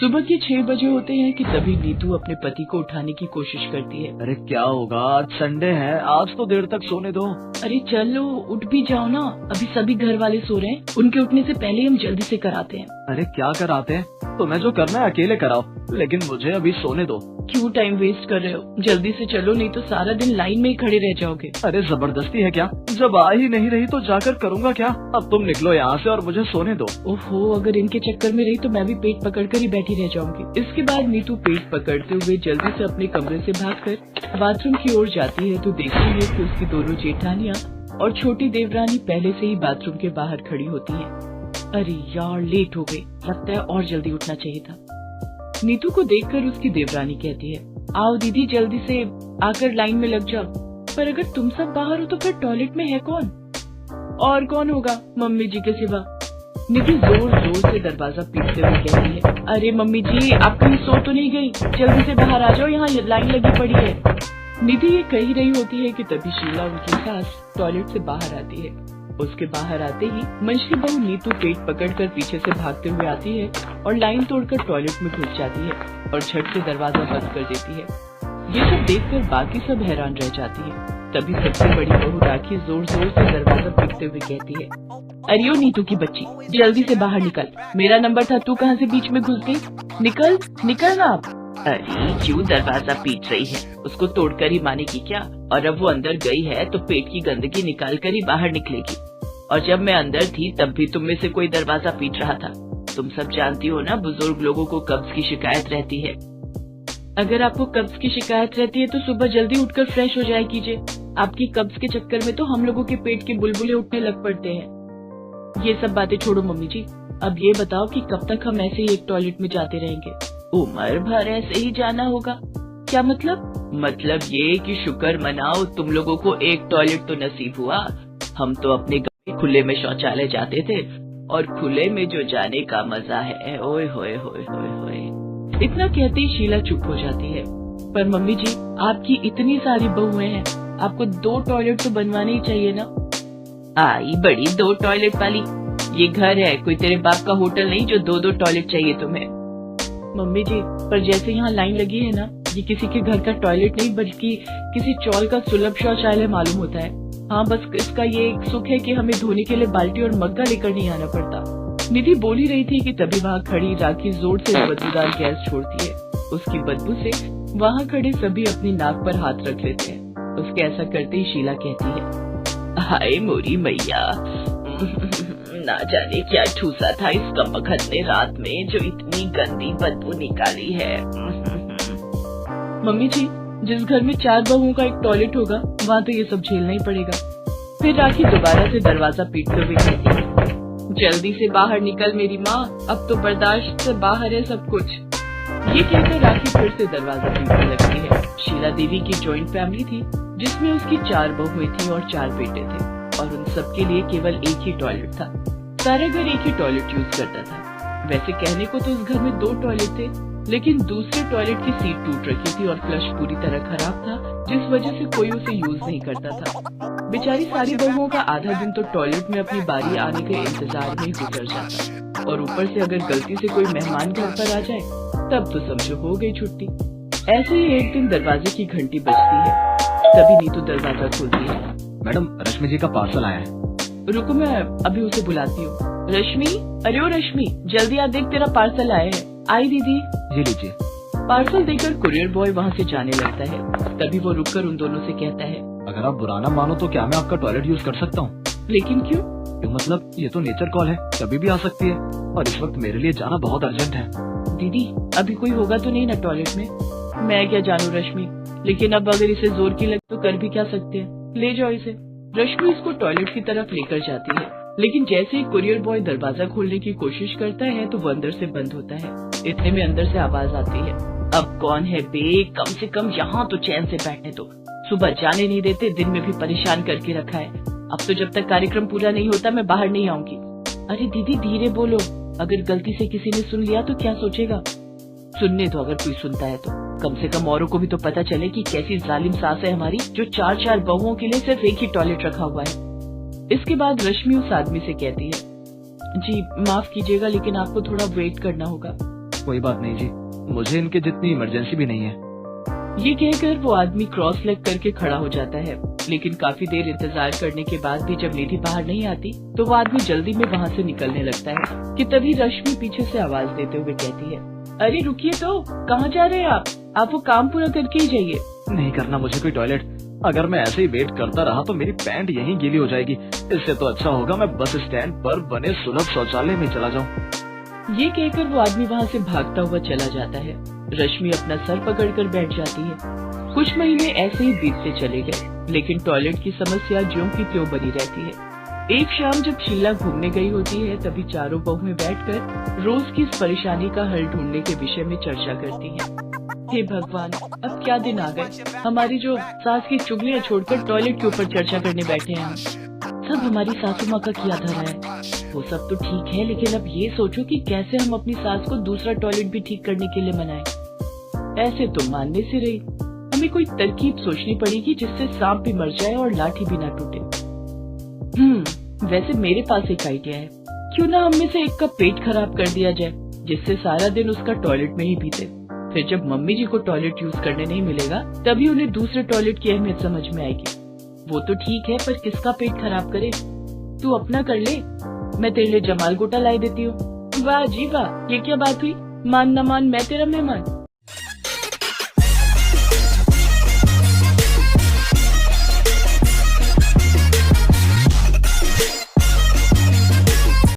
सुबह के 6 बजे होते हैं कि तभी नीतू अपने पति को उठाने की कोशिश करती है। अरे क्या होगा, आज संडे है, आज तो देर तक सोने दो। अरे चलो उठ भी जाओ ना, अभी सभी घर वाले सो रहे हैं, उनके उठने से पहले हम जल्दी से कराते हैं। अरे क्या कराते हैं, तुम्हें जो करना है अकेले कराओ, लेकिन मुझे अभी सोने दो। क्यों टाइम वेस्ट कर रहे हो, जल्दी से चलो, नहीं तो सारा दिन लाइन में ही खड़े रह जाओगे। अरे जबरदस्ती है क्या, जब आ ही नहीं रही तो जाकर करूँगा क्या। अब तुम निकलो यहाँ से और मुझे सोने दो। ओहो, अगर इनके चक्कर में रही तो मैं भी पेट पकड़कर ही बैठी रह जाऊंगी। इसके बाद नीतू पेट पकड़ते हुए जल्दी से अपने कमरे से भागकर बाथरूम की ओर जाती है तो देखती है कि उसकी दोनों जेठानियाँ और छोटी देवरानी पहले से ही बाथरूम के बाहर खड़ी होती है। अरे यार, लेट हो गई, लगता है और जल्दी उठना चाहिए था। नीतू को देखकर उसकी देवरानी कहती है, आओ दीदी जल्दी से आकर लाइन में लग जाओ। पर अगर तुम सब बाहर हो तो फिर टॉयलेट में है कौन? और कौन होगा, मम्मी जी के सिवा। नीतू जोर जोर से दरवाजा पीटते हुए कहती है, अरे मम्मी जी, आप कहीं सो तो नहीं गई, जल्दी से बाहर आ जाओ, यहाँ लाइन लगी पड़ी है। निधि ये कही रही होती है कि तभी शीला उनकी सास टॉयलेट से बाहर आती है। उसके बाहर आते ही मंझली बहू नीतू पेट पकड़कर पीछे से भागते हुए आती है और लाइन तोड़कर टॉयलेट में घुस जाती है और झट से दरवाजा बंद कर देती है। ये सब देखकर बाकी सब हैरान रह जाती है। तभी सबसे बड़ी बहू राखी जोर जोर से दरवाजा पीटते हुए कहती है, अरे ओ नीतू की बच्ची, जल्दी से बाहर निकल, मेरा नंबर था, तू कहाँ से बीच में घुस गई? निकल निकल ना आप। अरे क्यों दरवाजा पीट रही है, उसको तोड़कर ही मानेगी क्या? और अब वो अंदर गई है तो पेट की गंदगी निकाल कर ही बाहर निकलेगी। और जब मैं अंदर थी तब भी तुम में से कोई दरवाजा पीट रहा था। तुम सब जानती हो ना, बुजुर्ग लोगों को कब्ज की शिकायत रहती है। अगर आपको कब्ज की शिकायत रहती है तो सुबह जल्दी उठकर फ्रेश हो जाया कीजिए। आपकी कब्ज के चक्कर में तो हम लोगों के पेट के बुलबुले उठने लग पड़ते हैं। ये सब बातें छोड़ो मम्मी जी, अब ये बताओ कि कब तक हम ऐसे ही एक टॉयलेट में जाते रहेंगे? उम्र भर ऐसे ही जाना होगा। क्या मतलब? मतलब ये कि शुक्र मनाओ तुम लोगों को एक टॉयलेट तो नसीब हुआ। हम तो अपने खुले में शौचालय जाते थे और खुले में जो जाने का मजा है, ओए होए होए होए होए। इतना कहते ही शीला चुप हो जाती है। पर मम्मी जी, आपकी इतनी सारी बहुएं हैं, आपको 2 टॉयलेट तो बनवाने ही चाहिए ना। आई बड़ी 2 टॉयलेट वाली, ये घर है, कोई तेरे बाप का होटल नहीं जो 2-2 टॉयलेट चाहिए तुम्हें। मम्मी जी, पर जैसे यहाँ लाइन लगी है ना, ये किसी के घर का टॉयलेट नहीं बल्कि किसी चौल का सुलभ शौचालय मालूम होता है। हाँ, बस इसका ये एक सुख है कि हमें धोने के लिए बाल्टी और मग्गा लेकर नहीं आना पड़ता। निधि बोल ही रही थी कि तभी वहाँ खड़ी राखी जोर से बदबूदार गैस छोड़ती है। उसकी बदबू से वहाँ खड़े सभी अपनी नाक पर हाथ रख लेते हैं। उसके ऐसा करते ही शीला कहती है, हाय मोरी मैया, ना जाने क्या ठूसा था इस कमबख्त ने रात में जो इतनी गंदी बदबू निकाली है। मम्मी जी, जिस घर में 4 बहुओं का एक टॉयलेट होगा वहाँ तो ये सब झेलना ही पड़ेगा। फिर राखी दोबारा से दरवाजा पीटते हुए कहती है, जल्दी से बाहर निकल मेरी माँ, अब तो बर्दाश्त से बाहर है सब कुछ। ये कहकर राखी फिर से दरवाजा पीटने लगती है। शीला देवी की जॉइंट फैमिली थी जिसमें उसकी 4 बहुएं थी और 4 बेटे थे और उन सबके लिए केवल एक ही टॉयलेट था। सारा घर एक ही टॉयलेट यूज करता था। वैसे कहने को तो उस घर में 2 टॉयलेट थे, लेकिन दूसरे टॉयलेट की सीट टूट रखी थी और फ्लश पूरी तरह खराब था, जिस वजह से कोई उसे यूज नहीं करता था। बेचारी सारी बहुओं का आधा दिन तो टॉयलेट में अपनी बारी आने के इंतजार में ही गुजर जाता और ऊपर से अगर गलती से कोई मेहमान घर पर आ जाए तब तो समझो हो गई छुट्टी। ऐसे ही एक दिन दरवाजे की घंटी बजती है। तभी नीतू दरवाजा खोलती है। मैडम, रश्मि जी का पार्सल आया है। रुको, मैं अभी उसे बुलाती हूँ। रश्मि, अरे ओ रश्मि, जल्दी आ, देख तेरा पार्सल आया है। आई दीदी। जी लीजिए। पार्सल देकर कुरियर बॉय वहाँ से जाने लगता है। तभी वो रुककर उन दोनों से कहता है, अगर आप बुरा ना मानो तो क्या मैं आपका टॉयलेट यूज कर सकता हूँ? लेकिन क्यों? मतलब ये तो नेचर कॉल है, कभी भी आ सकती है और इस वक्त मेरे लिए जाना बहुत अर्जेंट है। दीदी, अभी कोई होगा तो नहीं ना टॉयलेट में? मैं क्या जानू रश्मि, लेकिन अब अगर इसे जोर की लगे तो कर भी क्या सकते हैं, ले जाओ इसे। रश्मि इसको टॉयलेट की तरफ लेकर जाती है, लेकिन जैसे ही कुरियर बॉय दरवाजा खोलने की कोशिश करता है तो वो अंदर से बंद होता है। इतने में अंदर से आवाज आती है, अब कौन है बे, कम से कम यहाँ तो चैन से बैठने दो, सुबह जाने नहीं देते, दिन में भी परेशान करके रखा है। अब तो जब तक कार्यक्रम पूरा नहीं होता मैं बाहर नहीं आऊंगी। अरे दीदी धीरे बोलो, अगर गलती से किसी ने सुन लिया तो क्या सोचेगा? सुनने दो, अगर कोई सुनता है तो कम से कम औरों को भी तो पता चले कि कैसी जालिम सास है हमारी जो 4-4 बहुओं के लिए सिर्फ एक ही टॉयलेट रखा हुआ है। इसके बाद रश्मि उस आदमी से कहती है, जी माफ कीजिएगा लेकिन आपको थोड़ा वेट करना होगा। कोई बात नहीं जी, मुझे इनके जितनी इमरजेंसी भी नहीं है। ये कहकर वो आदमी क्रॉस लेग करके खड़ा हो जाता है, लेकिन काफी देर इंतजार करने के बाद भी जब निधि बाहर नहीं आती तो वो आदमी जल्दी में वहाँ से निकलने लगता है कि तभी रश्मि पीछे से आवाज देते हुए कहती है, अरे रुकिए तो, कहाँ जा रहे हैं आप वो काम पूरा करके ही जाइए। नहीं करना मुझे कोई टॉयलेट, अगर मैं ऐसे ही वेट करता रहा तो मेरी पैंट यहीं गीली हो जाएगी। इससे तो अच्छा होगा मैं बस स्टैंड पर बने सुलभ शौचालय में चला जाऊं। ये कहकर वो आदमी वहाँ से भागता हुआ चला जाता है। रश्मि अपना सर पकड़कर बैठ जाती है। कुछ महीने ऐसे ही बीतते चले गए, लेकिन टॉयलेट की समस्या ज्यों की त्यों बनी रहती है। एक शाम जब शीला घूमने गई होती है तभी चारों बहुएं बैठकर रोज की इस परेशानी का हल ढूंढने के विषय में चर्चा करती हैं। हे भगवान, अब क्या दिन आ गए, हमारी जो सास की चुगलियां छोड़कर टॉयलेट के ऊपर चर्चा करने बैठे हैं हम। सब हमारी सासू माँ का किया धरा है। वो सब तो ठीक है, लेकिन अब ये सोचो कि कैसे हम अपनी सास को दूसरा टॉयलेट भी ठीक करने के लिए मनाएं। ऐसे तो मानने से रही, हमें कोई तरकीब सोचनी पड़ेगी जिससे सांप भी मर जाए और लाठी भी ना टूटे। वैसे मेरे पास एक आइडिया है, क्यों ना हम में से एक का पेट खराब कर दिया जाए, जिससे सारा दिन उसका टॉयलेट में ही बीते। फिर जब मम्मी जी को टॉयलेट यूज करने नहीं मिलेगा तभी उन्हें दूसरे टॉयलेट की अहमियत समझ में आएगी। वो तो ठीक है, पर किसका पेट खराब करे? तू अपना कर ले, मैं तेरे लिए जमाल गोटा लाई देती हूँ। वाह जी वाह, ये क्या बात हुई, मान न मान मैं तेरा मेहमान।